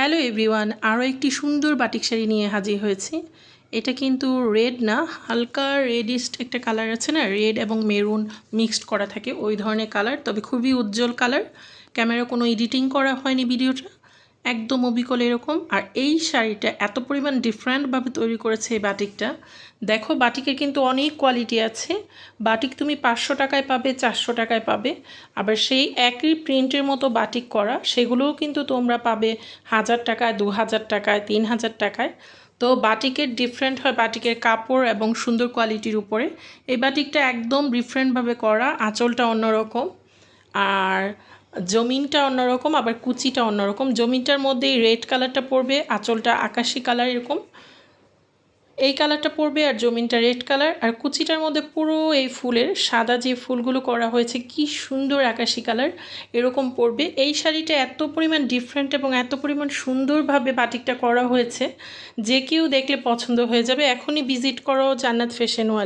Hello everyone, আরও একটি সুন্দর বাটিক শাড়ি নিয়ে হাজির হয়েছি। এটা কিন্তু রেড না, হালকা রেডিস্ট একটা কালার আছে না, রেড এবং মেরুন মিক্সড করা থাকে ওই ধরনের কালার, তবে খুবই উজ্জ্বল কালার। ক্যামেরা কোনো এডিটিং করা হয়নি ভিডিওটা, একদম অবিকল এরকম। আর এই শাড়িটা এত পরিমাণ ডিফারেন্টভাবে তৈরি করেছে এই বাটিকটা। দেখো, বাটিকের কিন্তু অনেক কোয়ালিটি আছে। বাটিক তুমি 500 টাকায় পাবে, 400 টাকায় পাবে। আবার সেই একই প্রিন্টের মতো বাটিক করা সেগুলোও কিন্তু তোমরা পাবে 1000 টাকায়, 2000 টাকায়, 3000 টাকায়। তো বাটিকের ডিফারেন্ট হয় বাটিকের কাপড় এবং সুন্দর কোয়ালিটির উপরে। এই বাটিকটা একদম ডিফারেন্টভাবে করা, আঁচলটা অন্যরকম আর জমিনটা অন্যরকম, আবার কুচিটা অন্যরকম। জমিনটার মধ্যেই রেড কালারটা পড়বে, আঁচলটা আকাশি কালার এরকম এই কালারটা পড়বে, আর জমিনটা রেড কালার, আর কুচিটার মধ্যে পুরো এই ফুলের সাদা যে ফুলগুলো করা হয়েছে কি সুন্দর আকাশি কালার এরকম পড়বে। এই শাড়িটা এত পরিমাণ ডিফারেন্ট এবং এত পরিমাণ সুন্দরভাবে বাটিকটা করা হয়েছে যে কেউ দেখলে পছন্দ হয়ে যাবে। এখনই ভিজিট করো জান্নাত ফ্যাশন ওয়াল।